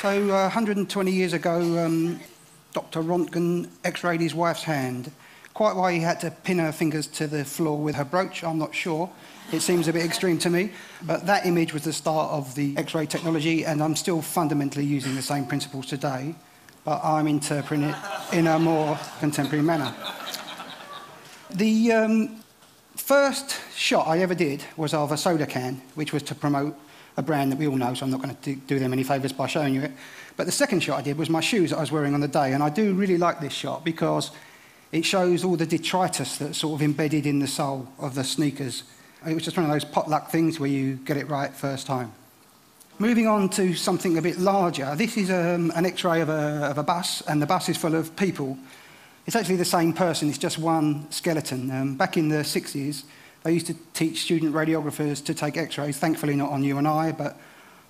So 120 years ago, Dr. Röntgen x-rayed his wife's hand. Quite why he had to pin her fingers to the floor with her brooch, I'm not sure. It seems a bit extreme to me. But that image was the start of the x-ray technology, and I'm still fundamentally using the same principles today, but I'm interpreting it in a more contemporary manner. The first shot I ever did was of a soda can, which was to promote a brand that we all know, so I'm not going to do them any favours by showing you it. But the second shot I did was my shoes that I was wearing on the day, and I do really like this shot because it shows all the detritus that's sort of embedded in the sole of the sneakers. It was just one of those potluck things where you get it right first time. Moving on to something a bit larger, this is an x-ray of a bus, and the bus is full of people. It's actually the same person, it's just one skeleton. Back in the 60s, they used to teach student radiographers to take x-rays, thankfully not on you and I, but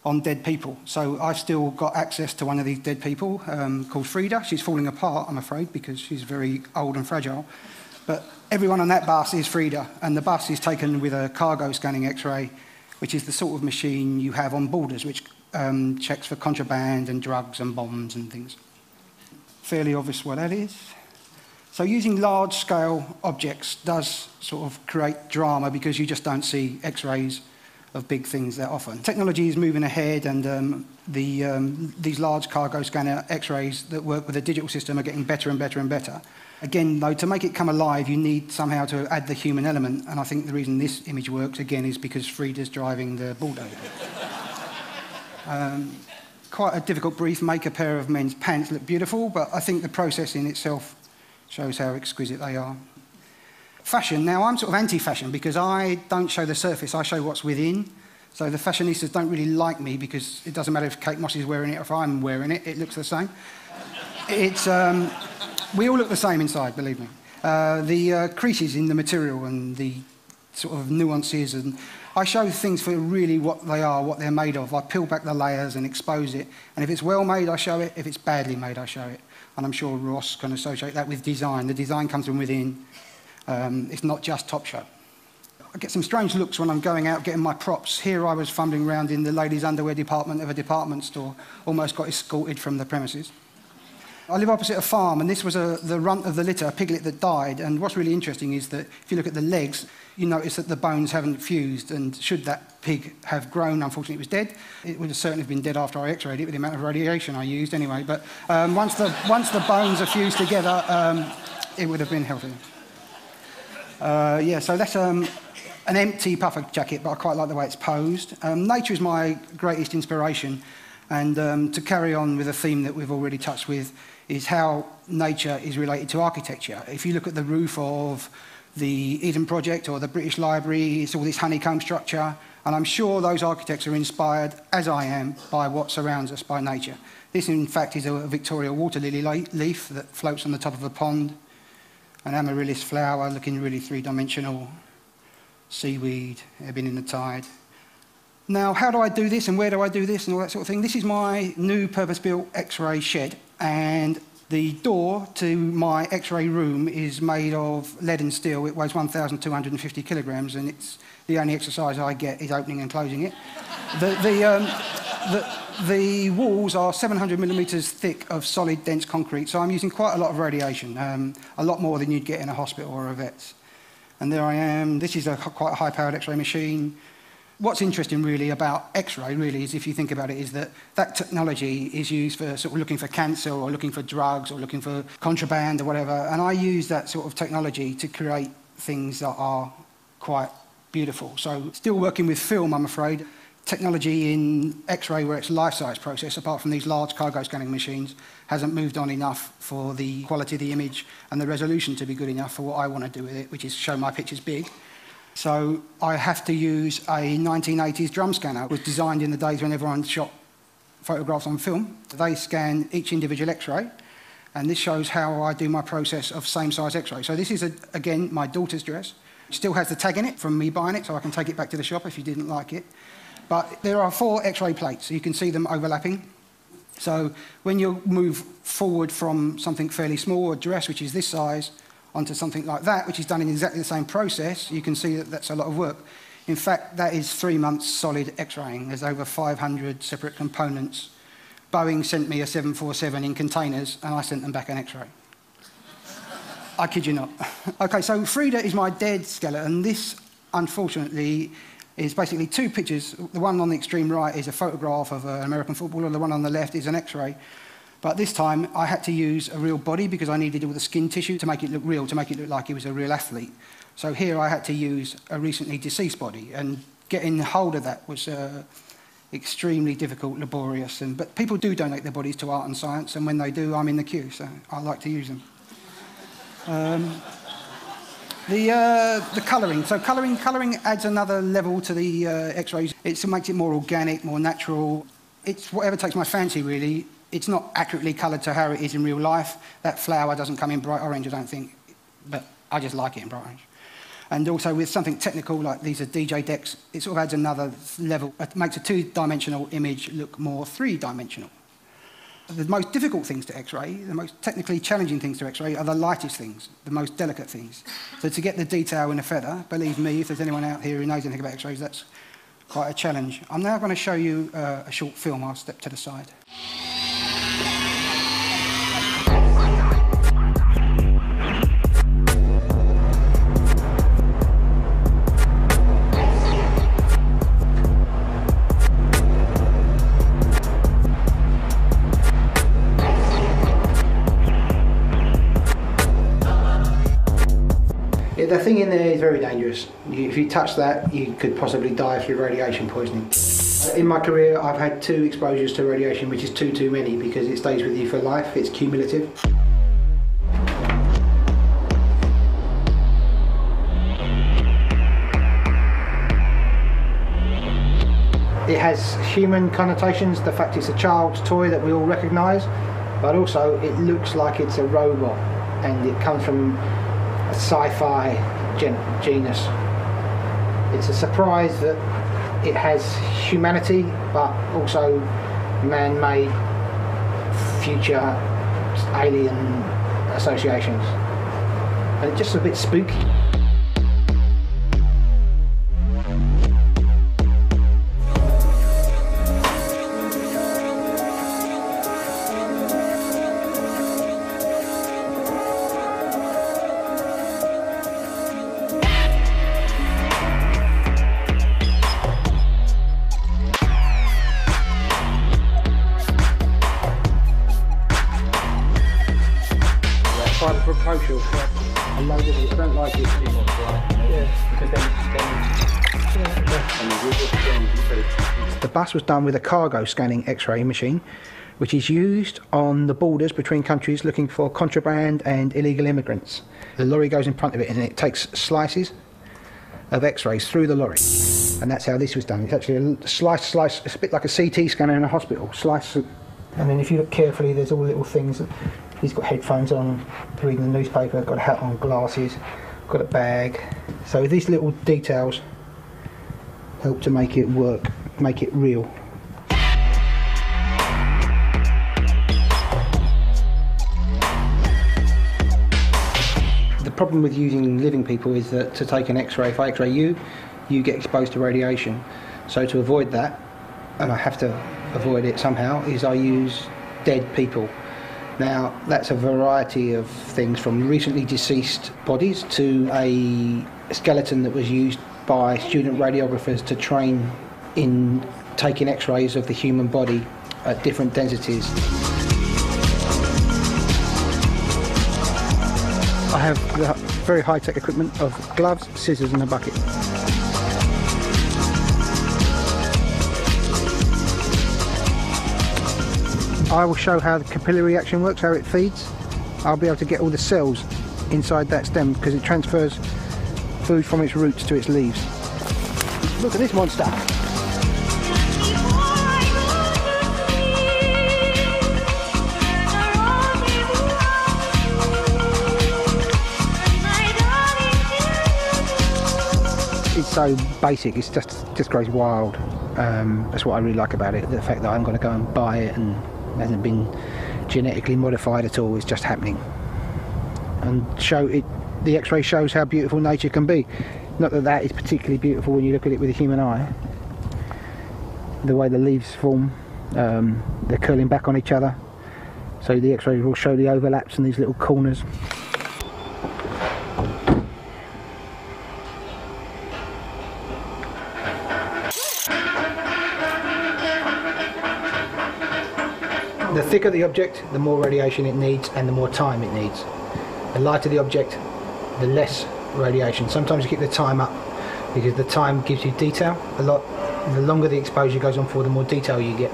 on dead people. So I've still got access to one of these dead people called Frida. She's falling apart, I'm afraid, because she's very old and fragile. But everyone on that bus is Frida, and the bus is taken with a cargo scanning x-ray, which is the sort of machine you have on borders, which checks for contraband and drugs and bombs and things. Fairly obvious what that is. So using large-scale objects does sort of create drama because you just don't see x-rays of big things that often. Technology is moving ahead, and these large cargo scanner x-rays that work with a digital system are getting better and better and better. Again, though, to make it come alive, you need somehow to add the human element, and I think the reason this image works, again, is because Frida's driving the bulldozer. Quite a difficult brief, make a pair of men's pants look beautiful, but I think the process in itself shows how exquisite they are. Fashion. Now, I'm sort of anti-fashion because I don't show the surface, I show what's within. So the fashionistas don't really like me because it doesn't matter if Kate Moss is wearing it or if I'm wearing it, it looks the same. We all look the same inside, believe me. The creases in the material and the sort of nuances, and I show things for really what they are, what they're made of. I peel back the layers and expose it, and if it's well made, I show it. If it's badly made, I show it. And I'm sure Ross can associate that with design. The design comes from within. It's not just top show. I get some strange looks when I'm going out getting my props. Here I was fumbling around in the ladies' underwear department of a department store, almost got escorted from the premises. I live opposite a farm, and this was the runt of the litter, a piglet that died. And what's really interesting is that if you look at the legs, you notice that the bones haven't fused, and should that pig have grown, unfortunately it was dead. It would have certainly been dead after I x-rayed it with the amount of radiation I used anyway. But once the bones are fused together, it would have been healthy. Yeah, so that's an empty puffer jacket, but I quite like the way it's posed. Nature is my greatest inspiration, and to carry on with a theme that we've already touched with is how nature is related to architecture. If you look at the roof of the Eden Project or the British Library, it's all this honeycomb structure, and I'm sure those architects are inspired, as I am, by what surrounds us, by nature. This, in fact, is a Victoria water lily leaf that floats on the top of a pond, an amaryllis flower looking really three-dimensional, seaweed ebbing in the tide. Now, how do I do this, and where do I do this, and all that sort of thing? This is my new purpose-built X-ray shed, and the door to my X-ray room is made of lead and steel. It weighs 1,250 kilograms, and it's the only exercise I get is opening and closing it. The walls are 700 millimetres thick of solid, dense concrete, so I'm using quite a lot of radiation, a lot more than you'd get in a hospital or a vet's. And there I am. This is quite a high-powered X-ray machine. What's interesting really about X-ray really is, if you think about it, is that technology is used for sort of looking for cancer or looking for drugs or looking for contraband or whatever, and I use that sort of technology to create things that are quite beautiful. So still working with film, I'm afraid. Technology in X-ray, where it's a life-size process, apart from these large cargo scanning machines, hasn't moved on enough for the quality of the image and the resolution to be good enough for what I want to do with it, which is show my pictures big. So I have to use a 1980s drum scanner. It was designed in the days when everyone shot photographs on film. They scan each individual X-ray, and this shows how I do my process of same-size X-ray. So this is, again, my daughter's dress. It still has the tag in it from me buying it, so I can take it back to the shop if you didn't like it. But there are 4 X-ray plates, so you can see them overlapping. So when you move forward from something fairly small, a dress, which is this size, onto something like that, which is done in exactly the same process, you can see that that's a lot of work. In fact, that is 3 months solid X-raying. There's over 500 separate components Boeing sent me a 747 in containers and I sent them back an X-ray. I kid you not. Okay, so Frida is my dead skeleton. This, unfortunately, is basically two pictures. The one on the extreme right is a photograph of an American footballer. The one on the left is an X-ray. But this time, I had to use a real body because I needed all the skin tissue to make it look real, to make it look like he was a real athlete. So here I had to use a recently deceased body, and getting hold of that was extremely difficult, laborious. But people do donate their bodies to art and science, and when they do, I'm in the queue, so I like to use them. The colouring. So colouring adds another level to the X-rays. It makes it more organic, more natural. It's whatever takes my fancy, really. It's not accurately coloured to how it is in real life. That flower doesn't come in bright orange, I don't think, but I just like it in bright orange. And also with something technical, like these are DJ decks, it sort of adds another level. It makes a two-dimensional image look more three-dimensional. The most difficult things to X-ray, the most technically challenging things to X-ray are the lightest things, the most delicate things. So to get the detail in a feather, believe me, if there's anyone out here who knows anything about X-rays, that's quite a challenge. I'm now going to show you a short film. I'll step to the side. The thing in there is very dangerous. If you touch that, you could possibly die through radiation poisoning. In my career, I've had 2 exposures to radiation, which is too many because it stays with you for life. It's cumulative. It has human connotations, the fact it's a child's toy that we all recognise, but also it looks like it's a robot and it comes from a sci-fi genus. It's a surprise that it has humanity, but also man-made future alien associations. And it's just a bit spooky. Proposal for a load of it. I don't like it. Yeah. Because then the bus was done with a cargo scanning X-ray machine, which is used on the borders between countries looking for contraband and illegal immigrants. The lorry goes in front of it and it takes slices of X-rays through the lorry, and that's how this was done. It's actually a slice. It's a bit like a CT scanner in a hospital. Slice, and then if you look carefully, there's all little things. He's got headphones on, reading the newspaper, got a hat on, glasses, got a bag. So these little details help to make it work, make it real. The problem with using living people is that to take an X-ray, if I X-ray you, you get exposed to radiation. So to avoid that, and I have to avoid it somehow, is I use dead people. Now, that's a variety of things, from recently deceased bodies to a skeleton that was used by student radiographers to train in taking X-rays of the human body at different densities. I have the very high-tech equipment of gloves, scissors and a bucket. I will show how the capillary reaction works, how it feeds. I'll be able to get all the cells inside that stem because it transfers food from its roots to its leaves. Look at this monster! It's so basic, it just grows wild. That's what I really like about it, the fact that I'm going to go and buy it and it hasn't been genetically modified at all, it's just happening. And the X-ray shows how beautiful nature can be. Not that that is particularly beautiful when you look at it with a human eye. The way the leaves form, they're curling back on each other, so the X-rays will show the overlaps and these little corners. The thicker the object, the more radiation it needs and the more time it needs. The lighter the object, the less radiation. Sometimes you keep the time up because the time gives you detail a lot. The longer the exposure goes on for, the more detail you get.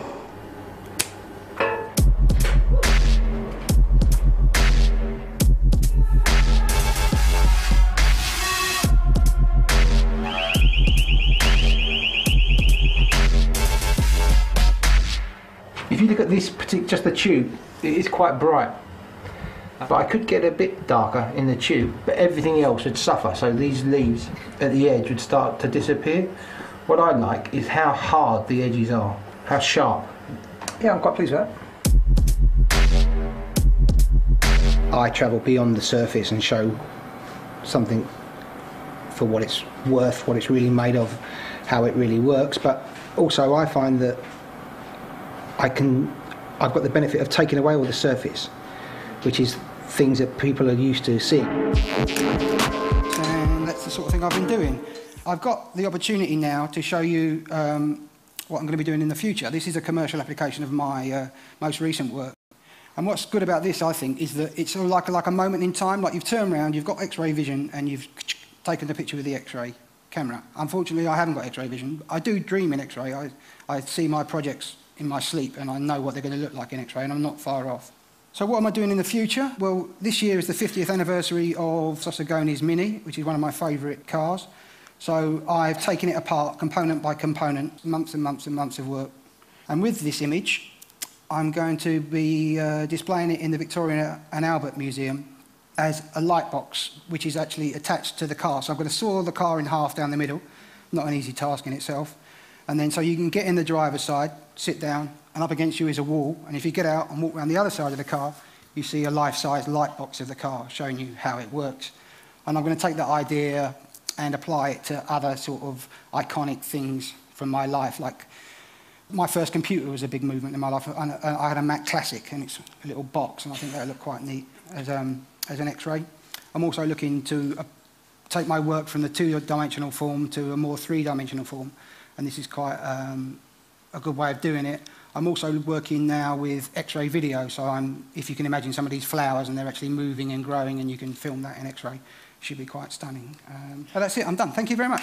If you look at this just the tube, it is quite bright. But I could get a bit darker in the tube, but everything else would suffer, so these leaves at the edge would start to disappear. What I like is how hard the edges are, how sharp. Yeah, I'm quite pleased with that. I travel beyond the surface and show something for what it's worth, what it's really made of, how it really works, but also I find that I've got the benefit of taking away all the surface, which is things that people are used to seeing. And that's the sort of thing I've been doing. I've got the opportunity now to show you what I'm going to be doing in the future. This is a commercial application of my most recent work. And what's good about this, I think, is that it's sort of like a moment in time, like you've turned around, you've got X-ray vision, and you've taken the picture with the X-ray camera. Unfortunately, I haven't got X-ray vision. I do dream in X-ray. I see my projects in my sleep, and I know what they're going to look like in X-ray, and I'm not far off. So what am I doing in the future? Well, this year is the 50th anniversary of Sosagoni's Mini, which is one of my favourite cars. So I've taken it apart, component by component, months and months and months of work. And with this image, I'm going to be displaying it in the Victoria and Albert Museum as a light box, which is actually attached to the car. So I'm going to saw the car in half down the middle, not an easy task in itself. And then so you can get in the driver's side, sit down, and up against you is a wall. And if you get out and walk around the other side of the car, you see a life-size light box of the car showing you how it works. And I'm going to take that idea and apply it to other sort of iconic things from my life. Like my first computer was a big movement in my life. I had a Mac Classic, and it's a little box, and I think that looked quite neat as an X-ray. I'm also looking to take my work from the two-dimensional form to a more three-dimensional form, and this is quite a good way of doing it. I'm also working now with X-ray video, so if you can imagine some of these flowers and they're actually moving and growing and you can film that in X-ray, it should be quite stunning. But that's it, I'm done. Thank you very much.